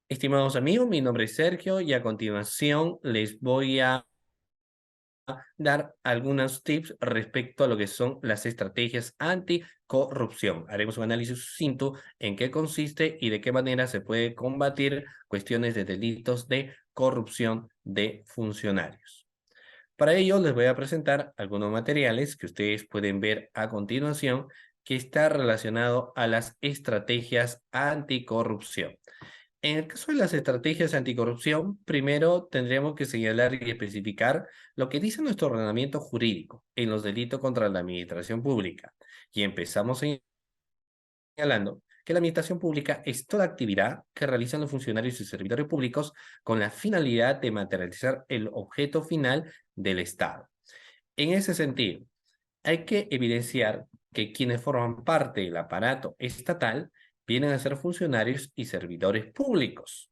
Estimados amigos, mi nombre es Sergio y a continuación les voy a dar algunos tips respecto a lo que son las estrategias anticorrupción. Haremos un análisis sucinto en qué consiste y de qué manera se puede combatir cuestiones de delitos de corrupción de funcionarios. Para ello les voy a presentar algunos materiales que ustedes pueden ver a continuación que está relacionado a las estrategias anticorrupción. En el caso de las estrategias anticorrupción, primero tendríamos que señalar y especificar lo que dice nuestro ordenamiento jurídico en los delitos contra la administración pública. Y empezamos señalando que la administración pública es toda actividad que realizan los funcionarios y servidores públicos con la finalidad de materializar el objeto final del Estado. En ese sentido, hay que evidenciar que quienes forman parte del aparato estatal vienen a ser funcionarios y servidores públicos.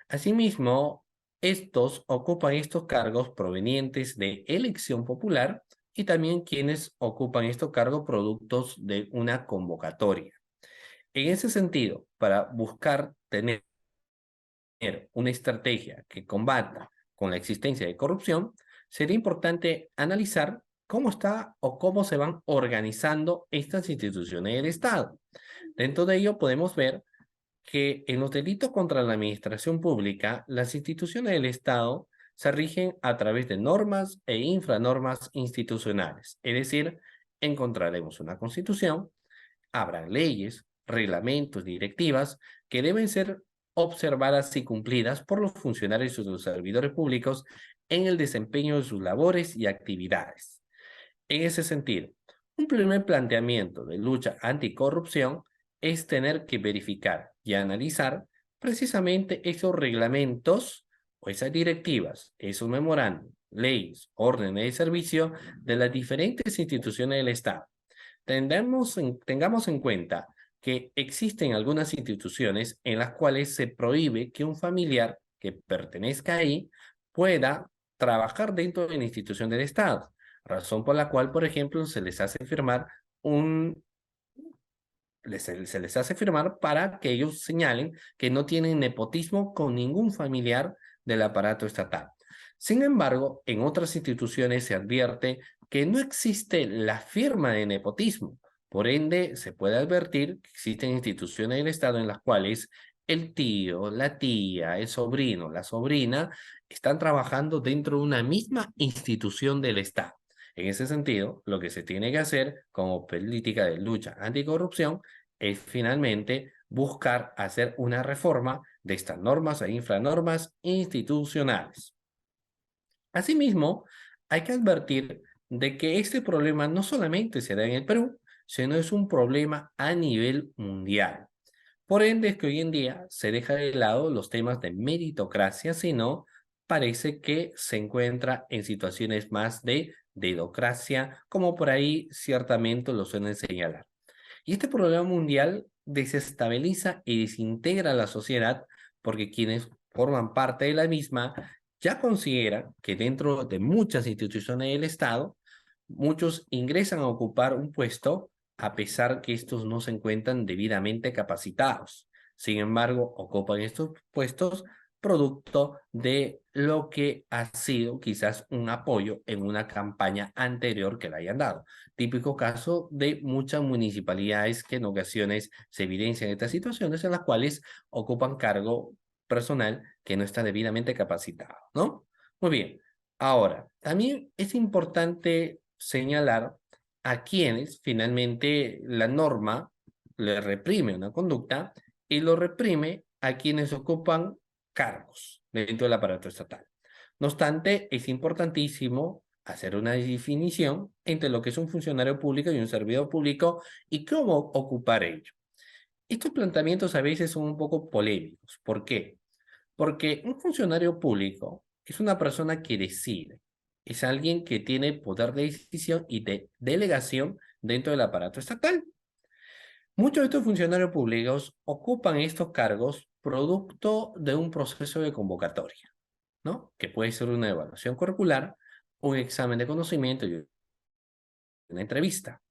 Asimismo, estos ocupan estos cargos provenientes de elección popular y también quienes ocupan estos cargos productos de una convocatoria. En ese sentido, para buscar tener una estrategia que combata con la existencia de corrupción, sería importante analizar cómo está o cómo se van organizando estas instituciones del Estado. Dentro de ello podemos ver que en los delitos contra la administración pública, las instituciones del Estado se rigen a través de normas e infranormas institucionales. Es decir, encontraremos una constitución, habrá leyes, reglamentos, directivas que deben ser observadas y cumplidas por los funcionarios y los servidores públicos en el desempeño de sus labores y actividades. En ese sentido, un primer planteamiento de lucha anticorrupción es tener que verificar y analizar precisamente esos reglamentos o esas directivas, esos memorándum, leyes, órdenes de servicio de las diferentes instituciones del Estado. Tengamos en cuenta que existen algunas instituciones en las cuales se prohíbe que un familiar que pertenezca ahí pueda trabajar dentro de la institución del Estado, razón por la cual, por ejemplo, un, se les hace firmar para que ellos señalen que no tienen nepotismo con ningún familiar del aparato estatal. Sin embargo, en otras instituciones se advierte que no existe la firma de nepotismo. Por ende, se puede advertir que existen instituciones del Estado en las cuales el tío, la tía, el sobrino, la sobrina están trabajando dentro de una misma institución del Estado. En ese sentido, lo que se tiene que hacer como política de lucha anticorrupción es finalmente buscar hacer una reforma de estas normas e infranormas institucionales. Asimismo, hay que advertir de que este problema no solamente se da en el Perú, sino es un problema a nivel mundial. Por ende, es que hoy en día se deja de lado los temas de meritocracia, sino parece que se encuentra en situaciones más de dedocracia, como por ahí ciertamente lo suelen señalar. Y este problema mundial desestabiliza y desintegra la sociedad porque quienes forman parte de la misma ya consideran que dentro de muchas instituciones del Estado, muchos ingresan a ocupar un puesto a pesar que estos no se encuentran debidamente capacitados. Sin embargo, ocupan estos puestos producto de lo que ha sido quizás un apoyo en una campaña anterior que le hayan dado. Típico caso de muchas municipalidades que en ocasiones se evidencian estas situaciones en las cuales ocupan cargo personal que no está debidamente capacitado, ¿no? Muy bien. Ahora, también es importante señalar a quienes finalmente la norma le reprime una conducta y lo reprime a quienes ocupan cargos dentro del aparato estatal. No obstante, es importantísimo hacer una definición entre lo que es un funcionario público y un servidor público y cómo ocupar ello. Estos planteamientos a veces son un poco polémicos. ¿Por qué? Porque un funcionario público es una persona que decide, es alguien que tiene poder de decisión y de delegación dentro del aparato estatal. Muchos de estos funcionarios públicos ocupan estos cargos producto de un proceso de convocatoria, ¿no? Que puede ser una evaluación curricular, un examen de conocimiento y una entrevista.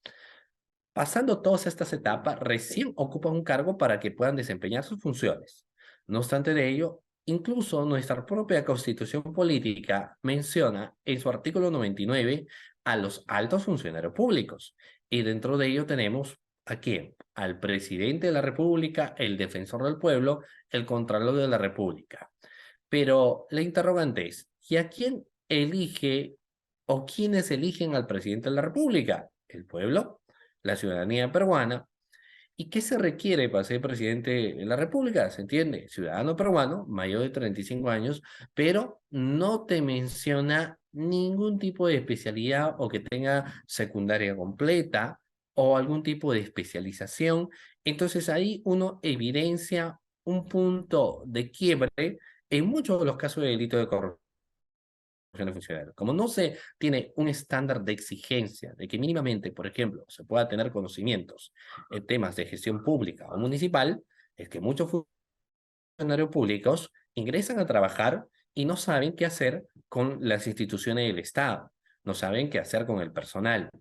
Pasando todas estas etapas, recién ocupan un cargo para que puedan desempeñar sus funciones. No obstante de ello, incluso nuestra propia Constitución Política menciona en su artículo 99 a los altos funcionarios públicos. Y dentro de ello tenemos ¿a quién? Al presidente de la República, el defensor del pueblo, el contralor de la República. Pero la interrogante es, ¿y a quién elige o quiénes eligen al presidente de la República? ¿El pueblo? ¿La ciudadanía peruana? ¿Y qué se requiere para ser presidente de la República? ¿Se entiende? Ciudadano peruano, mayor de 35 años, pero no te menciona ningún tipo de especialidad o que tenga secundaria completa o algún tipo de especialización. Entonces ahí uno evidencia un punto de quiebre en muchos de los casos de delito de corrupción funcionarios. Como no se tiene un estándar de exigencia de que mínimamente, por ejemplo, se pueda tener conocimientos en temas de gestión pública o municipal, es que muchos funcionarios públicos ingresan a trabajar y no saben qué hacer con las instituciones del Estado, no saben qué hacer con el personal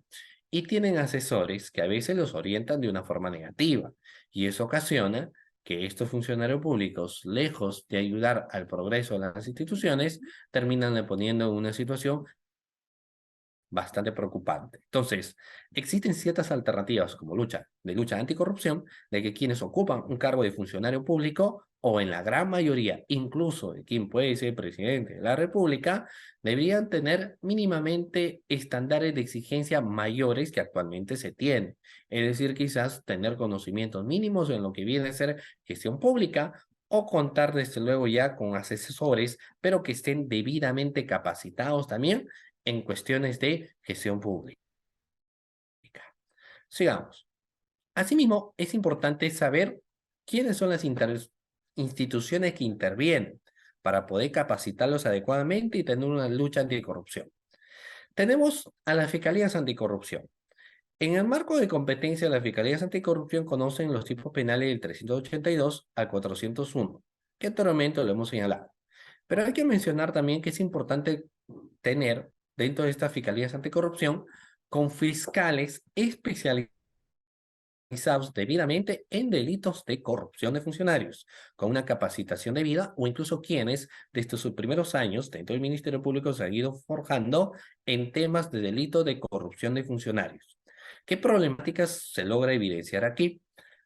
y tienen asesores que a veces los orientan de una forma negativa y eso ocasiona que estos funcionarios públicos, lejos de ayudar al progreso de las instituciones, terminan poniendo en una situación bastante preocupante. Entonces, existen ciertas alternativas como lucha anticorrupción, de que quienes ocupan un cargo de funcionario público, o en la gran mayoría, incluso de quien puede ser presidente de la República, deberían tener mínimamente estándares de exigencia mayores que actualmente se tienen. Es decir, quizás tener conocimientos mínimos en lo que viene a ser gestión pública, o contar desde luego ya con asesores, pero que estén debidamente capacitados también en cuestiones de gestión pública. Sigamos. Asimismo, es importante saber quiénes son las instituciones que intervienen para poder capacitarlos adecuadamente y tener una lucha anticorrupción. Tenemos a las fiscalías anticorrupción. En el marco de competencia, las fiscalías anticorrupción conocen los tipos penales del 382 al 401, que anteriormente lo hemos señalado. Pero hay que mencionar también que es importante tener dentro de estas fiscalías anticorrupción con fiscales especializados debidamente en delitos de corrupción de funcionarios, con una capacitación debida o incluso quienes desde sus primeros años dentro del Ministerio Público se han ido forjando en temas de delito de corrupción de funcionarios. ¿Qué problemáticas se logra evidenciar aquí?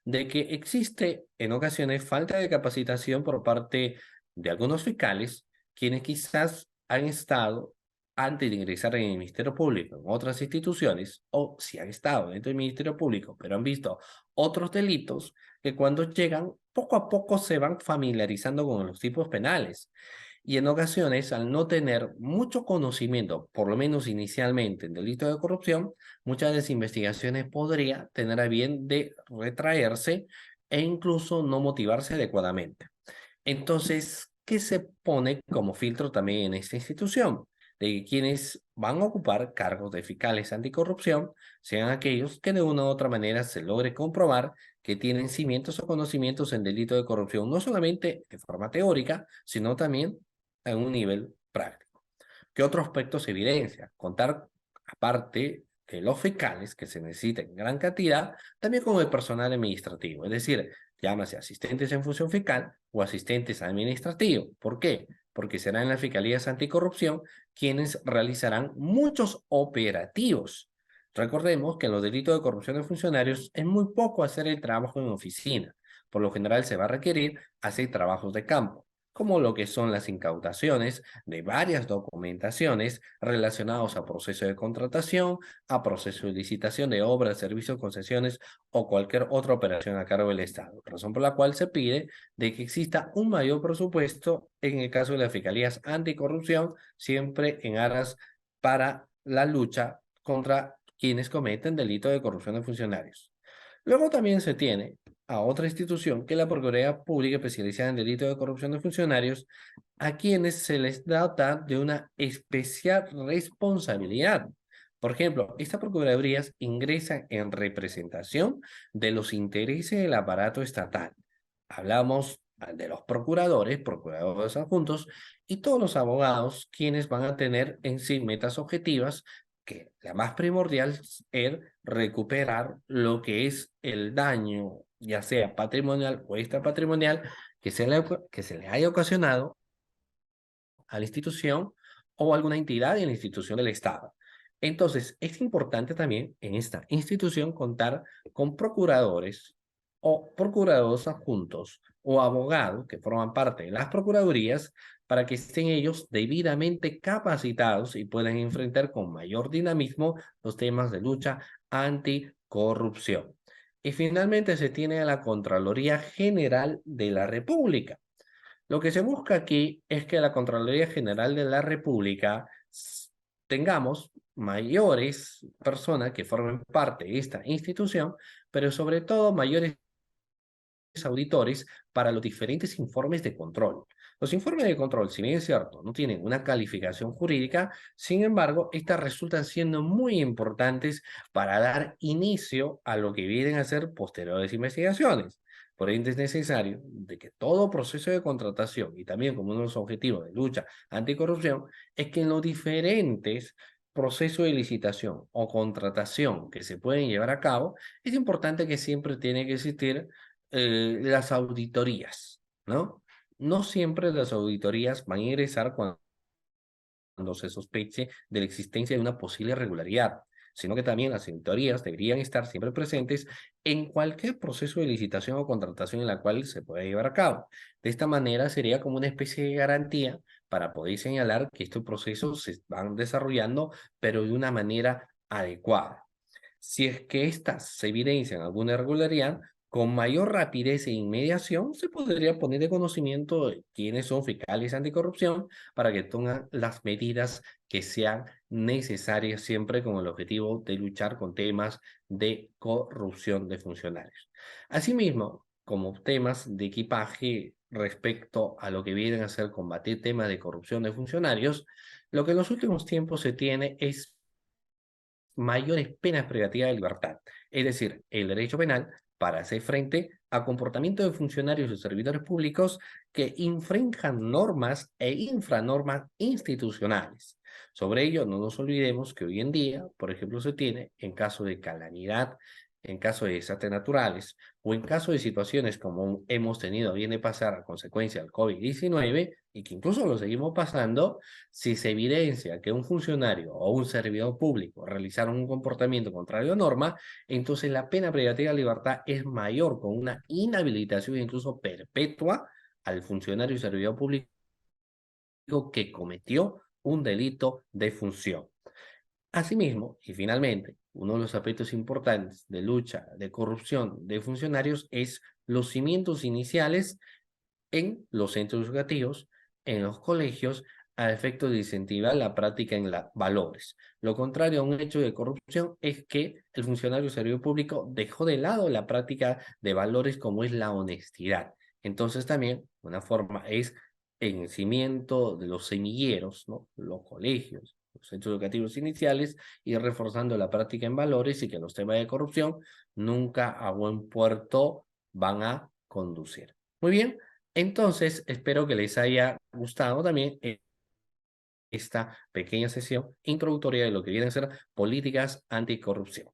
De que existe en ocasiones falta de capacitación por parte de algunos fiscales, quienes quizás han estado antes de ingresar en el Ministerio Público, en otras instituciones, o si han estado dentro del Ministerio Público, pero han visto otros delitos, que cuando llegan, poco a poco se van familiarizando con los tipos penales. Y en ocasiones, al no tener mucho conocimiento, por lo menos inicialmente, en delito de corrupción, muchas de las investigaciones podría tener a bien de retraerse e incluso no motivarse adecuadamente. Entonces, ¿qué se pone como filtro también en esta institución? De que quienes van a ocupar cargos de fiscales anticorrupción sean aquellos que de una u otra manera se logre comprobar que tienen cimientos o conocimientos en delito de corrupción, no solamente de forma teórica, sino también a un nivel práctico. ¿Qué otro aspecto se evidencia? Contar, aparte de los fiscales, que se necesita en gran cantidad, también con el personal administrativo, es decir, llámase asistentes en función fiscal o asistentes administrativos. ¿Por qué? Porque serán en las fiscalías anticorrupción quienes realizarán muchos operativos. Recordemos que en los delitos de corrupción de funcionarios es muy poco hacer el trabajo en oficina. Por lo general se va a requerir hacer trabajos de campo, como lo que son las incautaciones de varias documentaciones relacionados a proceso de contratación, a proceso de licitación de obras, servicios, concesiones o cualquier otra operación a cargo del Estado, razón por la cual se pide de que exista un mayor presupuesto en el caso de las fiscalías anticorrupción, siempre en aras para la lucha contra quienes cometen delito de corrupción de funcionarios. Luego también se tiene a otra institución que es la Procuraduría Pública especializada en delitos de corrupción de funcionarios, a quienes se les dota de una especial responsabilidad. Por ejemplo, estas procuradurías ingresan en representación de los intereses del aparato estatal. Hablamos de los procuradores adjuntos y todos los abogados quienes van a tener en sí metas objetivas que la más primordial es recuperar lo que es el daño ya sea patrimonial o extrapatrimonial, que se le haya ocasionado a la institución o alguna entidad en la institución del Estado. Entonces, es importante también en esta institución contar con procuradores o procuradores adjuntos o abogados que forman parte de las procuradurías para que estén ellos debidamente capacitados y puedan enfrentar con mayor dinamismo los temas de lucha anticorrupción. Y finalmente se tiene a la Contraloría General de la República. Lo que se busca aquí es que la Contraloría General de la República tengamos mayores personas que formen parte de esta institución, pero sobre todo mayores auditores para los diferentes informes de control. Los informes de control, si bien es cierto, no tienen una calificación jurídica, sin embargo, estas resultan siendo muy importantes para dar inicio a lo que vienen a ser posteriores investigaciones. Por ende, es necesario de que todo proceso de contratación y también como uno de los objetivos de lucha anticorrupción es que en los diferentes procesos de licitación o contratación que se pueden llevar a cabo, es importante que siempre tiene que existir las auditorías, ¿no? No siempre las auditorías van a ingresar cuando se sospeche de la existencia de una posible irregularidad, sino que también las auditorías deberían estar siempre presentes en cualquier proceso de licitación o contratación en la cual se pueda llevar a cabo. De esta manera sería como una especie de garantía para poder señalar que estos procesos se van desarrollando, pero de una manera adecuada. Si es que éstas se evidencian alguna irregularidad, con mayor rapidez e inmediación se podría poner de conocimiento de quiénes son fiscales anticorrupción para que tomen las medidas que sean necesarias siempre con el objetivo de luchar con temas de corrupción de funcionarios. Asimismo, como temas de equipaje respecto a lo que vienen a ser combatir temas de corrupción de funcionarios, lo que en los últimos tiempos se tiene es mayores penas privativas de libertad, es decir, el derecho penal para hacer frente a comportamientos de funcionarios y servidores públicos que infrinjan normas e infranormas institucionales. Sobre ello, no nos olvidemos que hoy en día, por ejemplo, se tiene en caso de calamidad, en caso de desastres naturales o en caso de situaciones como hemos tenido bien de pasar a consecuencia del COVID-19 y que incluso lo seguimos pasando, si se evidencia que un funcionario o un servidor público realizaron un comportamiento contrario a norma, entonces la pena privativa de libertad es mayor, con una inhabilitación incluso perpetua al funcionario y servidor público que cometió un delito de función. Asimismo, y finalmente, uno de los aspectos importantes de lucha de corrupción de funcionarios es los cimientos iniciales en los centros educativos, en los colegios, a efecto de incentivar la práctica en los valores. Lo contrario a un hecho de corrupción es que el funcionario servicio público dejó de lado la práctica de valores como es la honestidad. Entonces también una forma es en el cimiento de los semilleros, ¿no? Los colegios, los centros educativos iniciales, y reforzando la práctica en valores y que los temas de corrupción nunca a buen puerto van a conducir. Muy bien, entonces, espero que les haya gustado también esta pequeña sesión introductoria de lo que vienen a ser políticas anticorrupción.